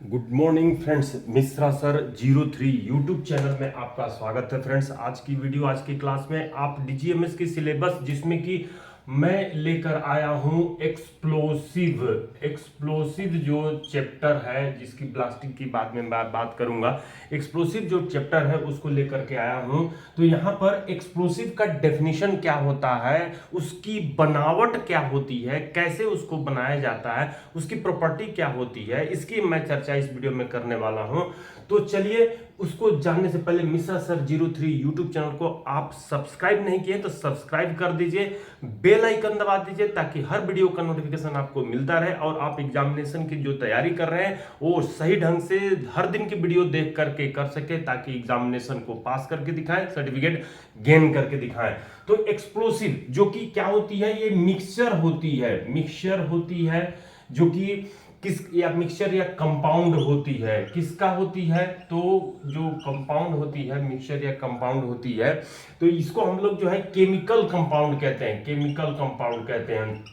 Good morning friends, Mishra sir 03 YouTube channel में आपका स्वागत है। फ्रेंड्स, आज की वीडियो, आज की क्लास में आप डीजीएमएस की सिलेबस जिसमें कि मैं लेकर आया हूं एक्सप्लोसिव जो चैप्टर है, जिसकी ब्लास्टिक की बाद में मैं बात करूंगा। एक्सप्लोसिव जो चैप्टर है उसको लेकर के आया हूं। तो यहां पर एक्सप्लोसिव का डेफिनेशन क्या होता है, उसकी बनावट क्या होती है, कैसे उसको बनाया जाता है, उसकी प्रॉपर्टी क्या होती है, इसकी मैं चर्चा इस वीडियो में करने वाला हूं। तो चलिए, उसको जानने से पहले मिश्रा सर 03 यूट्यूब चैनल को आप सब्सक्राइब नहीं किए तो सब्सक्राइब कर दीजिए, बेल आइकन दबा दीजिए ताकि हर वीडियो का नोटिफिकेशन आपको मिलता रहे और आप एग्जामिनेशन की जो तैयारी कर रहे हैं वो सही ढंग से हर दिन की वीडियो देख करके कर सके, ताकि एग्जामिनेशन को पास करके दिखाएं, सर्टिफिकेट गेन करके दिखाएं। तो एक्सप्लोसिव जो कि क्या होती है, ये मिक्सचर होती है जो कि किस या मिक्सचर या कंपाउंड होती है। किसका होती है? तो जो कंपाउंड होती है, मिक्सचर या कंपाउंड होती है, तो इसको हम लोग जो है केमिकल कंपाउंड कहते हैं।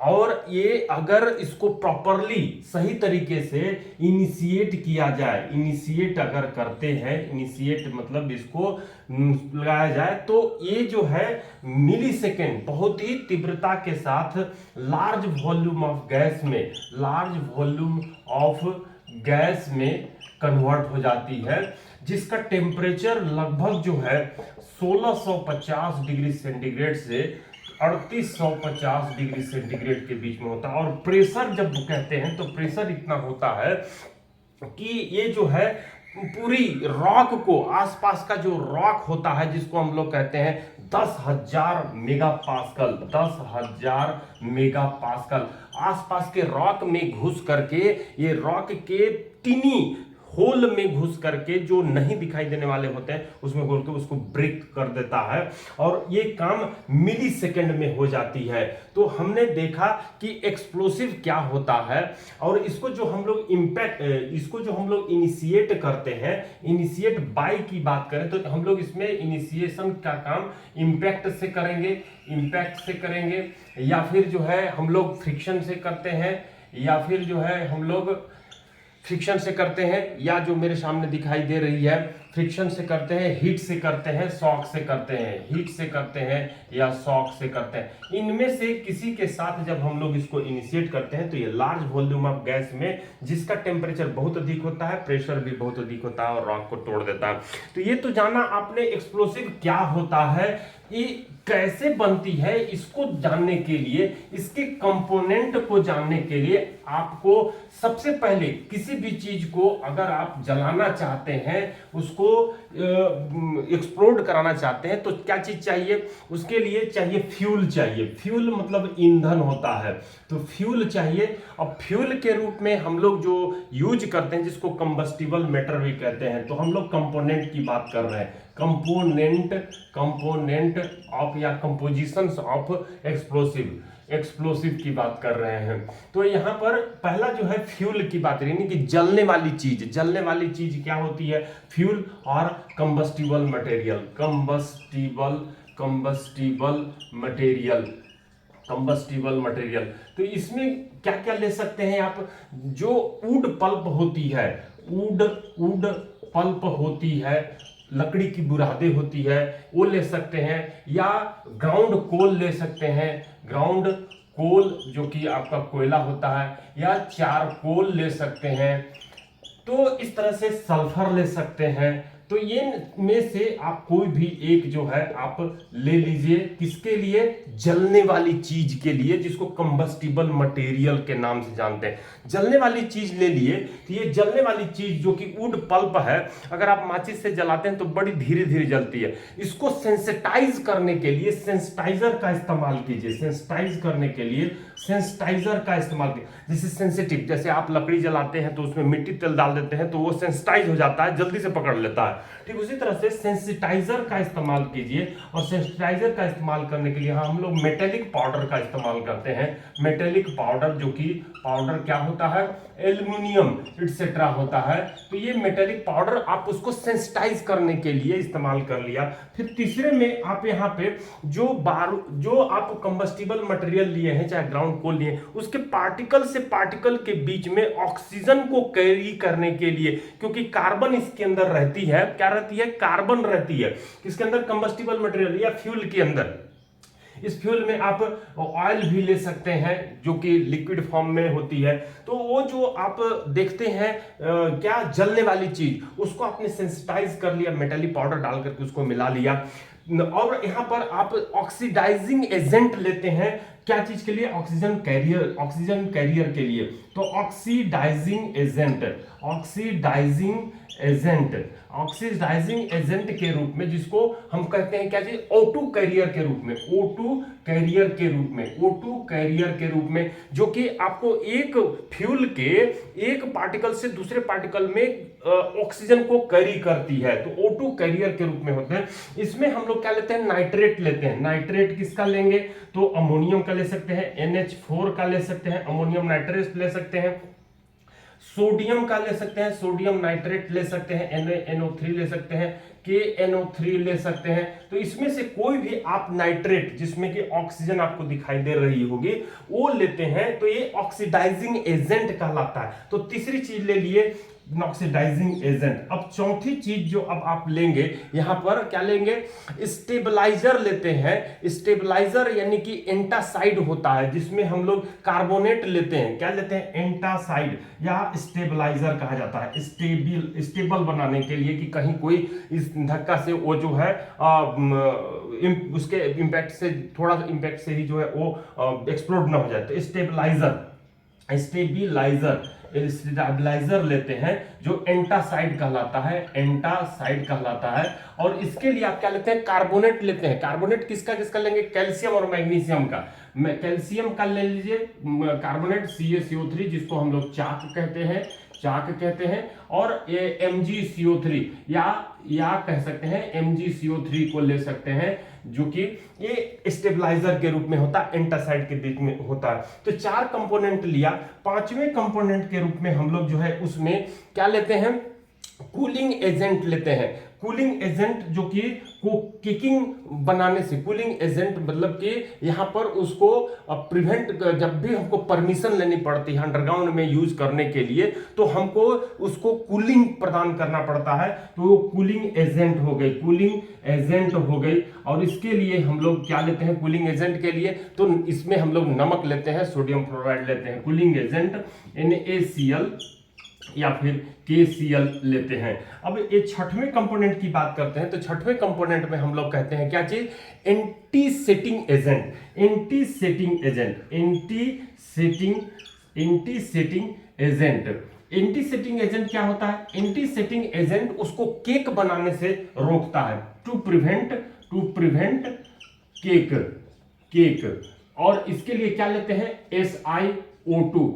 और ये अगर इसको प्रॉपरली सही तरीके से इनिशिएट किया जाए, इनिशिएट अगर करते हैं, इनिशिएट मतलब इसको लगाया जाए, तो ये जो है मिली सेकेंड बहुत ही तीव्रता के साथ लार्ज वॉल्यूम ऑफ गैस में कन्वर्ट हो जाती है, जिसका टेम्परेचर लगभग जो है 1650 डिग्री सेंटीग्रेड से 3850 डिग्री सेंटीग्रेड के बीच में होता है। और प्रेशर जब कहते हैं तो प्रेशर इतना होता है कि ये जो है पूरी रॉक को, आसपास का जो रॉक होता है जिसको हम लोग कहते हैं 10,000 मेगा पास्कल, आसपास के रॉक में घुस करके, ये रॉक के टिनी होल में घुस करके जो नहीं दिखाई देने वाले होते हैं उसमें घुस के उसको ब्रेक कर देता है, और ये काम मिली सेकेंड में हो जाती है। तो हमने देखा कि एक्सप्लोसिव क्या होता है, और इसको जो हम लोग इनिशिएट करते हैं, इनिशिएट बाय की बात करें तो हम लोग इसमें इनिशिएशन का काम इंपैक्ट से करेंगे, या फिर जो है हम लोग फ्रिक्शन से करते हैं, या फिर जो है हम लोग फ्रिक्शन से करते हैं, या जो मेरे सामने दिखाई दे रही है फ्रिक्शन से करते हैं, हीट से करते हैं, शॉक से करते हैं, या शॉक से करते हैं। इनमें से किसी के साथ जब हम लोग इसको इनिशिएट करते हैं तो ये लार्ज वॉल्यूम ऑफ गैस में, जिसका टेम्परेचर बहुत अधिक होता है, प्रेशर भी बहुत अधिक होता है और रॉक को तोड़ देता है। तो ये तो जाना आपने एक्सप्लोसिव क्या होता है, ये कैसे बनती है, इसको जानने के लिए, इसके कंपोनेंट को जानने के लिए आपको सबसे पहले किसी भी चीज को अगर आप जलाना चाहते हैं, उसको एक्सप्लोड कराना चाहते हैं, तो क्या चीज चाहिए? उसके लिए चाहिए फ्यूल मतलब ईंधन होता है, तो फ्यूल चाहिए। और फ्यूल के रूप में हम लोग जो यूज करते हैं, जिसको कंबस्टिबल मैटर भी कहते हैं, तो हम लोग कंपोनेंट की बात कर रहे हैं, कंपोनेंट ऑफ या कंपोजिशंस ऑफ एक्सप्लोसिव की बात कर रहे हैं। तो यहां पर पहला जो है फ्यूल की बात रही, यानी कि जलने वाली चीज क्या होती है? फ्यूल और कंबस्टिबल मटेरियल। तो इसमें क्या क्या ले सकते हैं आप? जो वुड पल्प होती है, लकड़ी की बुरादे होती है, वो ले सकते हैं, या ग्राउंड कोल ले सकते हैं, ग्राउंड कोल जो कि आपका कोयला होता है, या चारकोल ले सकते हैं। तो इस तरह से सल्फर ले सकते हैं। तो ये में से आप कोई भी एक जो है आप ले लीजिए, किसके लिए? जलने वाली चीज के लिए, जिसको कंबस्टिबल मटेरियल के नाम से जानते हैं। जलने वाली चीज ले लिए, तो ये जलने वाली चीज जो कि वुड पल्प है, अगर आप माचिस से जलाते हैं तो बड़ी धीरे धीरे जलती है। इसको सेंसिटाइज करने के लिए सेंसिटाइजर का इस्तेमाल कीजिए, जैसे सेंसिटिव, जैसे आप लकड़ी जलाते हैं तो उसमें मिट्टी तेल डाल देते हैं तो वो सेंसिटाइज हो जाता है, जल्दी से पकड़ लेता है। ठीक उसी तरह से सेंसिटाइजर का इस्तेमाल कीजिए, और सेंसिटाइजर का इस्तेमाल करने के लिए हम लोग मेटेलिक पाउडर का इस्तेमाल करते हैं। मेटेलिक पाउडर जो कि पाउडर क्या होता है? एल्युमिनियम एटसेट्रा होता है। तो ये मेटेलिक पाउडर आप उसको सेंसिटाइज करने के लिए इस्तेमाल कर लिया। फिर तीसरे में आप यहाँ पे जो आप कंबस्टिबल मटेरियल लिए हैं, चाहे ग्राउंड ग्राउंड को लिए, उसके पार्टिकल से पार्टिकल के बीच में ऑक्सीजन को कैरी करने के लिए, क्योंकि कार्बन इसके अंदर रहती है, क्या रहती है, कार्बन रहती है किसके अंदर, कंबस्टिबल मटेरियल या फ्यूल के अंदर। इस फ्यूल में आप ऑयल भी ले सकते हैं जो कि लिक्विड फॉर्म में होती है। तो वो जो आप देखते हैं क्या जलने वाली चीज, उसको आपने सेंसिटाइज कर लिया, मेटालिक पाउडर डाल करके उसको मिला लिया, और यहां पर आप ऑक्सीडाइजिंग एजेंट लेते हैं, क्या चीज के लिए, ऑक्सीजन कैरियर के लिए। तो ऑक्सीडाइजिंग एजेंट के रूप में, जिसको हम कहते हैं क्या चीज, O2 कैरियर के रूप में, जो कि आपको एक फ्यूल के एक पार्टिकल से दूसरे पार्टिकल में ऑक्सीजन को कैरी करती है, तो O2 कैरियर के रूप में होते हैं। इसमें हम लोग क्या लेते हैं, नाइट्रेट लेते हैं। नाइट्रेट किसका लेंगे, तो अमोनियम का ले सकते हैं, NH4 का ले सकते हैं, अमोनियम नाइट्रेट ले सकते हैं, सोडियम का ले सकते हैं, सोडियम नाइट्रेट ले सकते हैं, NaNO3 ले सकते हैं, KNO3 ले सकते हैं। तो इसमें से कोई भी आप नाइट्रेट जिसमें कि ऑक्सीजन आपको दिखाई दे रही होगी वो लेते हैं, तो ये ऑक्सीडाइजिंग एजेंट कहलाता है। तो तीसरी चीज ले लिए, ऑक्सीडाइजिंग एजेंट। अब चौथी चीज जो अब आप लेंगे, यहां पर क्या लेंगे, स्टेबलाइजर लेते हैं। स्टेबलाइजर यानी कि एंटासाइड होता है, जिसमें हम लोग कार्बोनेट लेते हैं, क्या लेते हैं, एंटासाइड या स्टेबलाइजर कहा जाता है, स्टेबल बनाने के लिए, कि कहीं कोई इस धक्का से वो जो है उसके इंपैक्ट से, थोड़ा इंपैक्ट से ही जो है वो एक्सप्लोड ना हो जाए। तो स्टेबलाइजर लेते हैं जो एंटासाइड कहलाता है। और इसके लिए आप क्या लेते हैं, कार्बोनेट लेते हैं। कार्बोनेट किसका लेंगे, कैल्शियम और मैग्नीशियम का। कैल्शियम का ले लीजिए कार्बोनेट CaCO3, जिसको हम लोग चाक कहते हैं, और MgCO3 या कह सकते हैं MgCO3 को ले सकते हैं, जो कि ये स्टेबलाइजर के रूप में होता है, एंटासाइड के बीच में होता है। तो 4 कंपोनेंट लिया। 5वें कंपोनेंट के रूप में हम लोग जो है उसमें क्या लेते हैं, कूलिंग एजेंट लेते हैं। कूलिंग एजेंट जो कि किकिंग बनाने से, कूलिंग एजेंट मतलब कि यहां पर उसको प्रिवेंट, जब भी हमको परमिशन लेनी पड़ती है अंडरग्राउंड में यूज करने के लिए, तो हमको उसको कूलिंग प्रदान करना पड़ता है, तो वो कूलिंग एजेंट हो गई। और इसके लिए हम लोग क्या लेते हैं, कूलिंग एजेंट के लिए, तो इसमें हम लोग नमक लेते हैं, सोडियम फ्लोराइड लेते हैं। कूलिंग एजेंट NaCl या फिर KCl लेते हैं। अब ये 6वें कंपोनेंट की बात करते हैं, तो 6वें कंपोनेंट में हम लोग कहते हैं क्या चीज, एंटी सेटिंग एजेंट क्या होता है, एंटी सेटिंग एजेंट उसको केक बनाने से रोकता है, टू प्रिवेंट केक। और इसके लिए क्या लेते हैं, SiO2,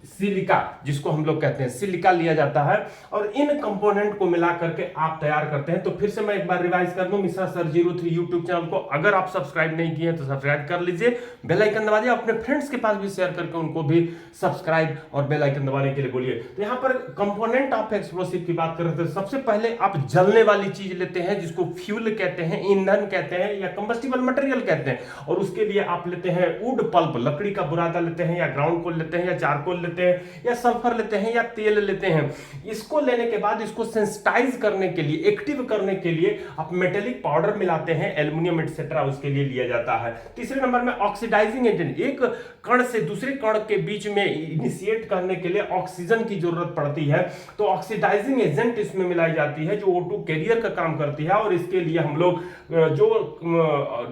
सिलिका, जिसको हम लोग कहते हैं सिलिका लिया जाता है। और इन कंपोनेंट को मिला करके आप तैयार करते हैं। तो फिर से मैं एक बार रिवाइज कर दूं, मिश्रा सर 03 यूट्यूब चैनल को अगर आप सब्सक्राइब नहीं किए हैं तो सब्सक्राइब कर लीजिए, बेल आइकन दबा दीजिए, अपने फ्रेंड्स के पास भी शेयर करके उनको भी सब्सक्राइब और बेल आइकन दबाने के लिए बोलिए। तो यहाँ पर कंपोनेंट ऑफ एक्सप्लोसिव की बात कर रहे थे। सबसे पहले आप जलने वाली चीज लेते हैं, जिसको फ्यूल कहते हैं, ईंधन कहते हैं, या कंबस्टिबल मटेरियल कहते हैं। और उसके लिए आप लेते हैं वुड पल्प, लकड़ी का बुरादा लेते हैं, या ग्राउंड कोल लेते हैं, या चारकोल लेते हैं, या सल्फर लेते हैं, या तेल लेते हैं। इसको लेने के बाद इसको सेंसिटाइज करने के लिए, एक्टिव करने के लिए आप मेटेलिक पाउडर मिलाते हैं, एल्युमिनियम एटसेट्रा, उसके लिए लिया जाता है। तीसरे नंबर में ऑक्सीडाइजिंग एजेंट, एक कण से दूसरे कण के बीच में इनिशिएट करने के लिए ऑक्सीजन की जरूरत पड़ती है, तो ऑक्सीडाइजिंग एजेंट इसमें मिलाई जाती है, जो O2 कैरियर का काम करती है। और इसके लिए हम लोग जो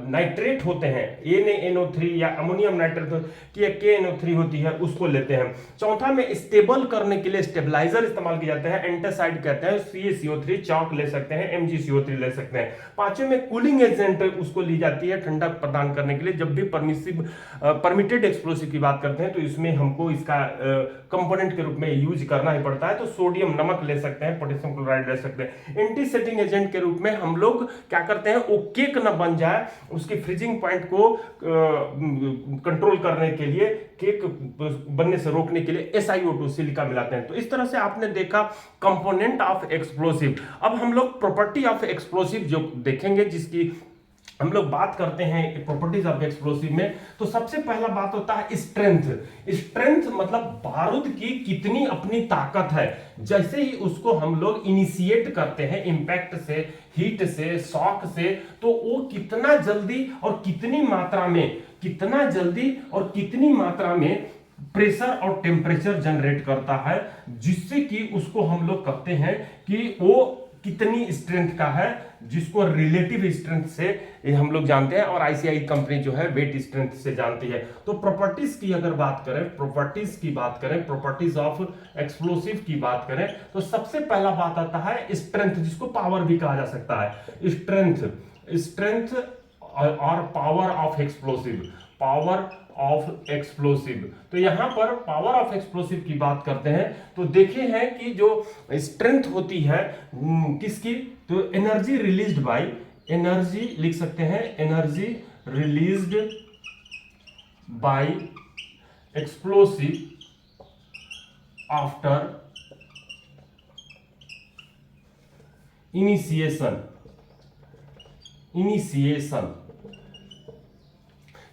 नाइट्रेट होते हैं, NaNO3 या अमोनियम नाइट्रेट की KNO3 होती है, उसको लेते हैं। चौथा में स्टेबल करने के लिए स्टेबलाइजर इस्तेमाल किया जाता है, एंटासाइड कहते हैं, CaCO3 चौक ले सकते हैं, MgCO3 ले सकते हैं। पांचवें में कूलिंग एजेंट उसको ली जाती है ठंडक प्रदान करने के लिए। जब भी परमिटेड एक्सप्लोसिव की बात करते हैं तो इसमें हमको इसका कंपोनेंट के रूप में यूज करना ही पड़ता है। तो सोडियम नमक ले सकते हैं, पोटेशियम क्लोराइड ले सकते हैं। एंटी सेटिंग एजेंट के रूप में हम लोग क्या करते हैं, वो केक न बन जाए, उसकी फ्रीजिंग पॉइंट को कंट्रोल करने के लिए, केक बनने से रोकने के लिए SiO2 सिलिका मिलाते हैं। तो इस तरह से आपने देखा कंपोनेंट ऑफ एक्सप्लोसिव। अब हम लोग प्रॉपर्टी ऑफ एक्सप्लोसिव जो देखेंगे, जिसकी हम लोग बात करते हैं प्रॉपर्टीज ऑफ एक्सप्लोसिव में, तो सबसे पहला बात होता है स्ट्रेंथ। स्ट्रेंथ मतलब बारूद की कितनी अपनी ताकत है। जैसे ही उसको हम लोग इनिशिएट करते हैं इंपैक्ट से, हीट से, शॉक से, तो वो कितना जल्दी और कितनी मात्रा में, कितना जल्दी और कितनी मात्रा में प्रेशर और टेम्परेचर जनरेट करता है, जिससे कि उसको हम लोग कहते हैं कि वो कितनी स्ट्रेंथ का है, जिसको रिलेटिव स्ट्रेंथ से ये हम लोग जानते हैं, और आईसीआई कंपनी जो है वेट स्ट्रेंथ से जानती है। तो प्रॉपर्टीज की अगर बात करें, प्रॉपर्टीज की बात करें, प्रॉपर्टीज ऑफ एक्सप्लोसिव की बात करें, तो सबसे पहला बात आता है स्ट्रेंथ, जिसको पावर भी कहा जा सकता है। स्ट्रेंथ, स्ट्रेंथ और power of explosive, power of explosive. तो यहां पर पावर ऑफ एक्सप्लोसिव की बात करते हैं, तो देखे हैं कि जो स्ट्रेंथ होती है किसकी, तो एनर्जी रिलीज्ड बाय, एनर्जी लिख सकते हैं, energy released by explosive after initiation, initiation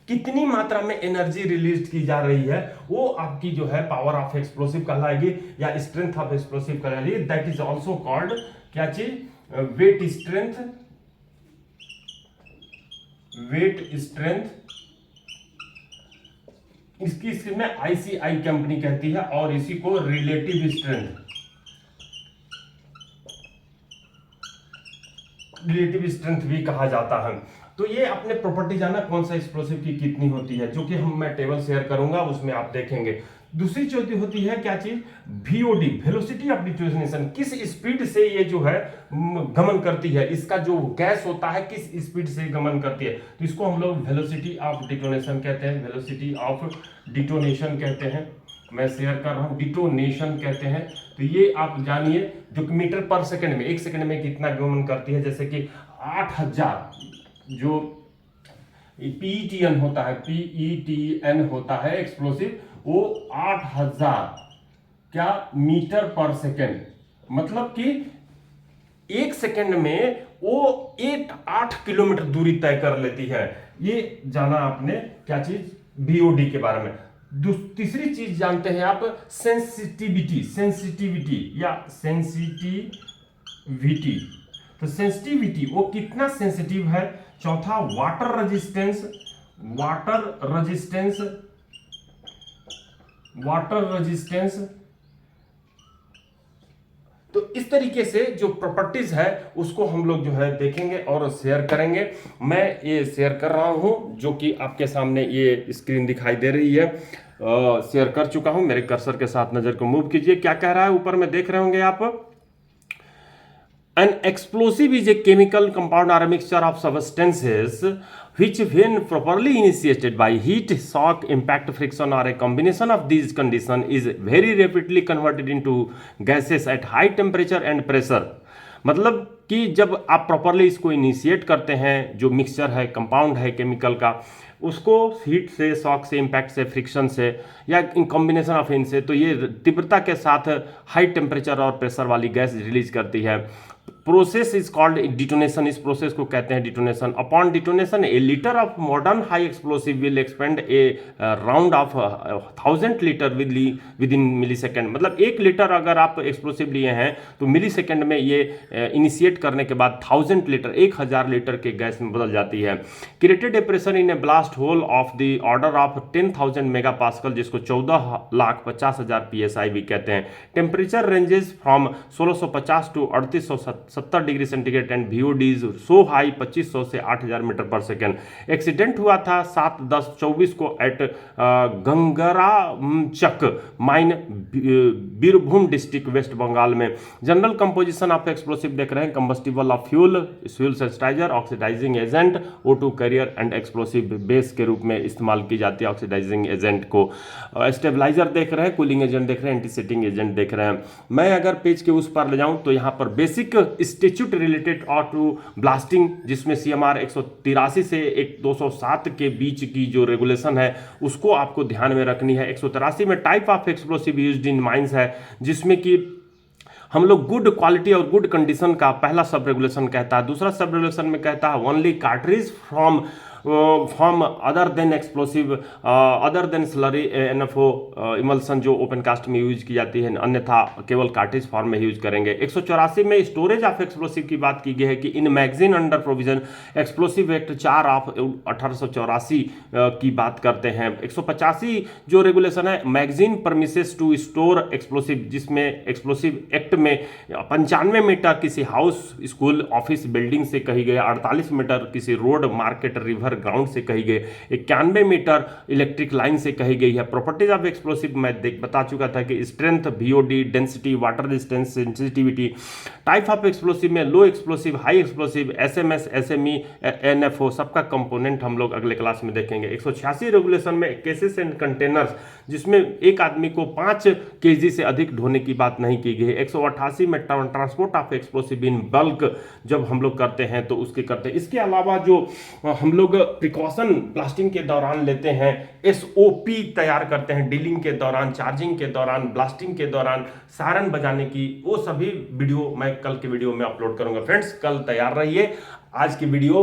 कितनी मात्रा में एनर्जी रिलीज की जा रही है, वो आपकी जो है पावर ऑफ एक्सप्लोसिव कहलाएगी या स्ट्रेंथ ऑफ एक्सप्लोसिव कहलाएगी। दैट इज आल्सो कॉल्ड क्या चीज, वेट स्ट्रेंथ, वेट स्ट्रेंथ। इसकी में आईसीआई कंपनी कहती है, और इसी को रिलेटिव स्ट्रेंथ, रिलेटिव स्ट्रेंथ भी कहा जाता है। तो ये अपने प्रॉपर्टी जाना कौन सा एक्सप्लोसिव की कितनी होती है, जो कि मैं टेबल शेयर करूंगा, उसमें आप देखेंगे। दूसरी चौथी होती है क्या चीज, VOD, वेलोसिटी ऑफ डिटोनेशन, किस स्पीड से ये जो है गमन करती है, इसका जो गैस होता है किस स्पीड से गमन करती है, तो इसको हम लोग वेलोसिटी ऑफ डिटोनेशन कहते हैं, वेलोसिटी ऑफ डिटोनेशन कहते हैं। मैं शेयर कर रहा हूं, डिटोनेशन कहते हैं। तो ये आप जानिए, जो मीटर पर सेकंड में, एक सेकंड में कितना गमन करती है, जैसे कि 8000 जो PETN होता है, PETN होता है एक्सप्लोसिव, वो 8000 क्या मीटर पर सेकेंड, मतलब कि एक सेकेंड में वो 8 किलोमीटर दूरी तय कर लेती है। ये जाना आपने क्या चीज, VOD के बारे में। तीसरी चीज जानते हैं आप, सेंसिटिविटी, सेंसिटिविटी या सेंसिटिविटी। तो सेंसिटिविटी वो कितना सेंसिटिव है। चौथा water resistance, water resistance, water resistance. तो इस तरीके से जो प्रॉपर्टीज है उसको हम लोग जो है देखेंगे और शेयर करेंगे। मैं ये शेयर कर रहा हूं, जो कि आपके सामने ये स्क्रीन दिखाई दे रही है, शेयर कर चुका हूं। मेरे कर्सर के साथ नजर को मूव कीजिए, क्या कह रहा है ऊपर में देख रहे होंगे आप। An explosive is a chemical compound or a mixture of substances which, when properly initiated by heat, shock, impact, friction, or a combination of these conditions, is very rapidly converted into gases at high temperature and pressure. मतलब कि जब आप properly इसको initiate करते हैं, जो mixture है, compound है केमिकल का, उसको हीट से, शॉक से, इम्पैक्ट से, फ्रिक्शन से या इन कॉम्बिनेशन ऑफ इनसे, तो ये तीव्रता के साथ हाई टेम्परेचर और प्रेशर वाली गैस रिलीज करती है। प्रोसेस इज कॉल्ड डिटोनेशन, इस प्रोसेस को कहते हैं detonation. Upon detonation a litre of modern high explosive will expand a round of 1000 litre within millisecond. मतलब 1 लीटर अगर आप एक्सप्लोसिव लिए हैं तो मिली सेकेंड में ये इनिशिएट करने के बाद 1000 लीटर, 1000 लीटर के गैस में बदल जाती है। Created a pressure in a blast hole of the order of 10,000 mega pascal, जिसको 14,50,000 PSI भी कहते हैं। Temperature ranges from 1650 to 3870 degree centigrade and VODs so high 2500 से 8000 मीटर पर सेकेंड। एक्सीडेंट हुआ था 7/10/24 को at Gangarachak mine, Birbhum district, west Bengal में। जनरल कंपोजिशन ऑफ एक्सप्लोसिव देख रहे हैं, combustible of fuel, fuel sensitiser, oxidising agent, O2 carrier and explosive base के रूप में इस्तेमाल की जाती है ऑक्सीडाइजिंग एजेंट को। स्टेबलाइजर देख रहे हैं, कूलिंग एजेंट देख रहे हैं, एंटीसेटिंग एजेंट देख रहे हैं। मैं अगर पेज के उस पर ले जाऊं तो यहाँ पर basic statute related auto blasting, जिसमें CMR 183 से 207 के बीच की जो रेगुलेशन है उसको आपको ध्यान में रखनी है। 183 में type of explosive used in mines है, जिसमें कि हम लोग गुड क्वालिटी और गुड कंडीशन का पहला सब रेगुलेशन कहता है। दूसरा सब रेगुलेशन में कहता है only cartridge from other than explosive other than slurry NFO emulsion जो ओपन कास्ट में यूज की जाती है, अन्यथा केवल कार्ट्रिज फॉर्म में यूज करेंगे। 184 में स्टोरेज ऑफ एक्सप्लोसिव की बात की गई है कि इन magazine under provision explosive act 4 of 1884 की बात करते हैं। 185 जो रेगुलेशन है magazine premises to store explosive, जिसमें एक्सप्लोसिव एक्ट में 95 मीटर किसी हाउस स्कूल ऑफिस बिल्डिंग से कही गई, 48 मीटर किसी रोड मार्केट रिवर ग्राउंड से कही गई, 91 मीटर इलेक्ट्रिक लाइन से कही गई है। प्रॉपर्टीज ऑफ एक्सप्लोसिव मैं बता चुका था कि strength, VOD, density, water resistance, sensitivity. Type of explosive में low explosive, high explosive, SMS, SME, NFO सबका कंपोनेंट हम लोग अगले क्लास में देखेंगे। 186 रेगुलेशन में केसेस एंड कंटेनर्स, जिसमें एक आदमी को 5 kg से अधिक ढोने की बात नहीं की गई है। 188 में transport of explosive in bulk जब हम लोग करते हैं तो उसके करते हैं। इसके अलावा जो हम लोग प्रिकॉशन ब्लास्टिंग के दौरान लेते हैं, SOP तैयार करते हैं डीलिंग के दौरान, चार्जिंग के दौरान, ब्लास्टिंग के दौरान, सायरन बजाने की, वो सभी वीडियो मैं कल के वीडियो में अपलोड करूंगा। फ्रेंड्स कल तैयार रहिए। आज की वीडियो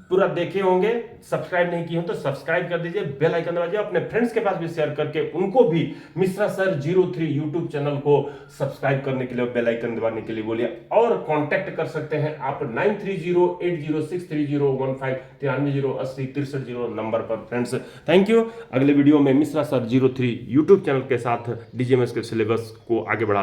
पूरा देखे होंगे, सब्सक्राइब नहीं किए हो तो सब्सक्राइब कर दीजिए, बेल आइकन दबाइए, अपने फ्रेंड्स के पास भी शेयर करके उनको भी मिश्रा सर 03 यूट्यूब चैनल को सब्सक्राइब करने के लिए, बेल आइकन दबाने के लिए बोलिए। और कांटेक्ट कर सकते हैं आप 9308063015 93080360 नंबर पर। Friends thank you. अगले वीडियो में मिश्रा सर 03 यूट्यूब चैनल के साथ DGMS के सिलेबस को आगे बढ़ाते हैं।